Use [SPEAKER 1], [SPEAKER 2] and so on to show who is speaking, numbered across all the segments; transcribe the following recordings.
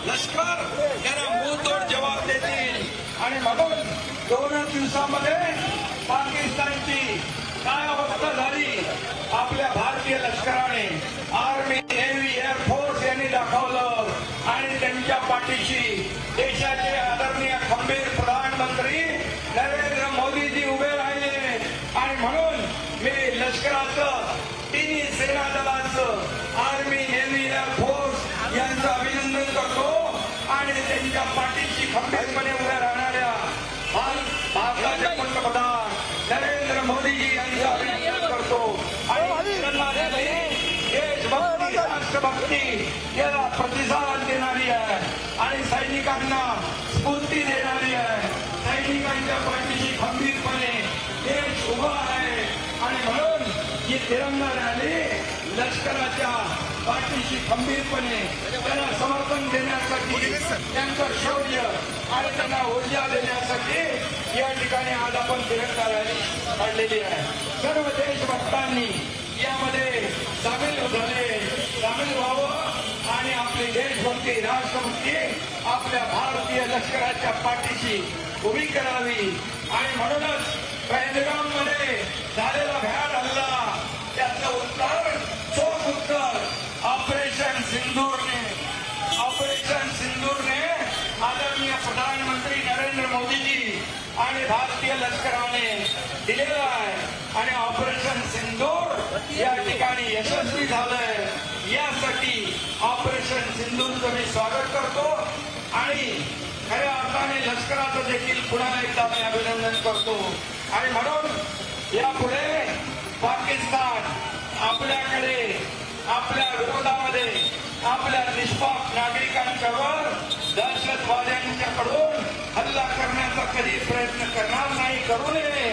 [SPEAKER 1] लष्कर त्यांना मुंहतोड जवाब देतील आणि म्हणून 2 दिवसामध्ये पाकिस्तानची काय अवस्था झाली आपल्या भारतीय लष्कराने, आर्मी, नेव्ही, एअरफोर्स यांनी दाखवलं आणि त्यांच्या पाठीशी देशाचे आदरणीय खंबीर प्रधानमंत्री नरेंद्र मोदीजी उभे राहिले. आणि म्हणून मी लष्कराचं, तिन्ही सेना दलाचं, आर्मी, नेव्ही, एअरफोर्स यांचं अभिनंदन करतो आणि त्यांच्या पाठीशी खंबीरपणे उभ्या राहणाऱ्या भारताचे पंतप्रधान नरेंद्र मोदीजी यांचं अभिनंदन करतो. आणि देशभक्ती, राष्ट्रभक्ती याला प्रतिसाद देणारी आहे आणि सैनिकांना स्फूर्ती देणारी आहे. सैनिकांच्या पाठीशी खंबीरपणे देश उभा आहे आणि म्हणून ही तिरंगा रॅली लष्कराच्या पाठीशी खंबीरपणे त्यांना समर्थन देण्यासाठी, त्यांचं शौर्य आणि त्यांना ऊर्जा देण्यासाठी या ठिकाणी आज आपण तिरंगा रॅली काढलेली आहे. सर्व देशभक्तांनी यामध्ये सामील व्हावं आणि आपली देशभक्ती, राष्ट्रभक्ती आपल्या भारतीय लष्कराच्या पाठीशी उभी करावी. आणि म्हणूनच पहलगाममध्ये झालेला भयान हल्ला, त्याचं उत्तर, चोख उत्तर ऑपरेशन सिंदूरने आदरणीय प्रधानमंत्री नरेंद्र मोदीजी आणि भारतीय लष्कराने दिलेलं आहे. आणि ऑपरेशन सिंदूर या ठिकाणी यशस्वी झालंय. यासाठी ऑपरेशन सिंदूरचं मी स्वागत करतो आणि खऱ्या अर्थाने लष्कराचं देखील पुन्हा एकदा मी अभिनंदन करतो. आणि म्हणून यापुढे पाकिस्तान आपल्याकडे, आपल्या विरोधामध्ये, आपल्या निष्पाप नागरिकांच्यावर दहशतवाद्यांच्याकडून हल्ला करण्याचा कधी प्रयत्न करणार नाही, करू नये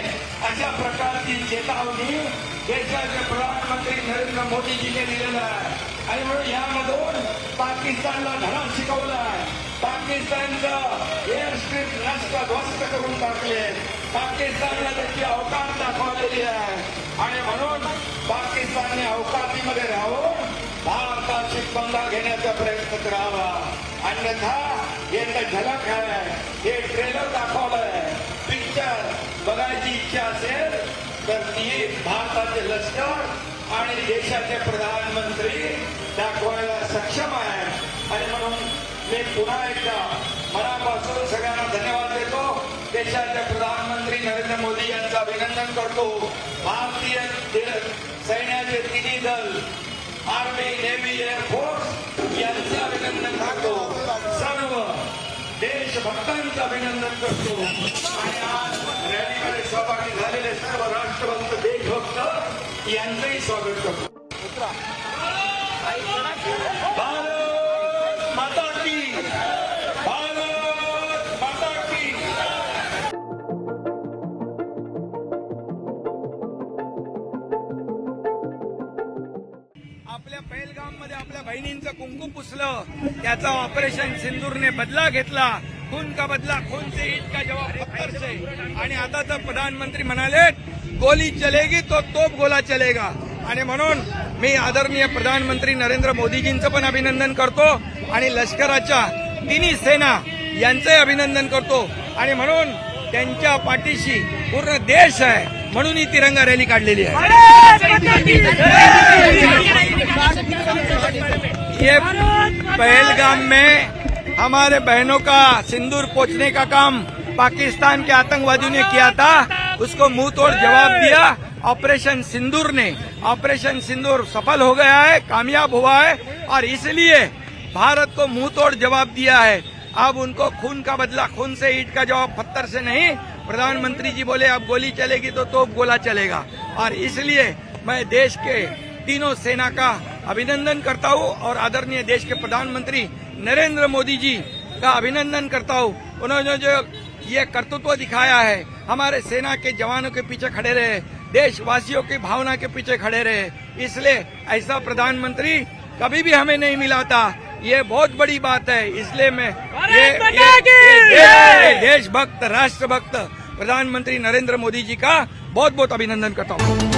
[SPEAKER 1] अशा प्रकारची चेतावणी देशाचे प्रधानमंत्री नरेंद्र मोदीजीने दिलेला आहे. आणि म्हणून यामधून पाकिस्तानला धडा शिकवला आहे. पाकिस्तानचं एअर स्ट्रीप ध्वस्त करून टाकले, पाकिस्तानला त्याची अवकाश दाखवलेली आहे. आणि म्हणून पाकिस्तानने अवकाशीमध्ये राहून भारताची पंगा घेण्याचा प्रयत्न करावा. अन्यथा याचं झलक आहे, हे ट्रेलर दाखवलंय. पिक्चर बघायची इच्छा असेल तर ती भारताचे लष्कर आणि देशाचे प्रधानमंत्री दाखवायला सक्षम आहे. आणि म्हणून मी पुन्हा एकदा मनापासून सगळ्यांना धन्यवाद देतो. देशाचे प्रधानमंत्री नरेंद्र मोदी यांचं अभिनंदन करतो. भारतीय सैन्याचे तिन्ही दल, आर्मी, नेव्ही, एअरफोर्स यांचं अभिनंदन करतो. सर्व देशभक्तांचं अभिनंदन करतो. आणि आज रॅलीमध्ये सहभागी झालेले सर्व राष्ट्रभक्त, देशभक्त यांचंही स्वागत करतो. भारत माता की, भारत माता की. आपल्या पहलगाममध्ये आपल्या बहिणींचं कुंकू पुसलं, त्याचा ऑपरेशन सिंदूरने बदला घेतला. खून का बदला खून से, ईद का जवाब पत्थर से. आणि आता तर प्रधानमंत्री म्हणाले गोली चलेगी तो तोप गोला चलेगा. आणि म्हणून मी आदरणीय प्रधानमंत्री नरेंद्र मोदीजींचं पण अभिनंदन करतो आणि लष्कराच्या तिन्ही सेना यांचंही अभिनंदन करतो. आणि म्हणून त्यांच्या पाठीशी पूर्ण देश आहे, म्हणून ही तिरंगा रॅली काढलेली आहे. ये पहलगाम में हमारे बहनों का सिंदूर पोंछने का काम पाकिस्तान के आतंकवादियों ने किया था. उसको मुंह तोड़ जवाब दिया ऑपरेशन सिंदूर ने। ऑपरेशन सिंदूर सफल हो गया है, कामयाब हुआ है और इसलिए भारत को मुंह तोड़ जवाब दिया है। अब उनको खून का बदला खून से, ईंट का जवाब पत्थर से नहीं। प्रधानमंत्री जी बोले अब गोली चलेगी तो तोप गोला चलेगा। और इसलिए मैं देश के तीनों सेना का अभिनंदन करता हूं और आदरणीय देश के प्रधानमंत्री नरेंद्र मोदी जी का अभिनंदन करता हूं। उन्होंने जो ये कर्तृत्व दिखाया है, हमारे सेना के जवानों के पीछे खड़े रहे, देशवासियों की भावना के पीछे खड़े रहे, इसलिए ऐसा प्रधानमंत्री कभी भी हमें नहीं मिला था। ये बहुत बड़ी बात है। इसलिए मैं ये देशभक्त, राष्ट्रभक्त प्रधानमंत्री नरेंद्र मोदी जी का बहुत बहुत अभिनंदन करता हूँ।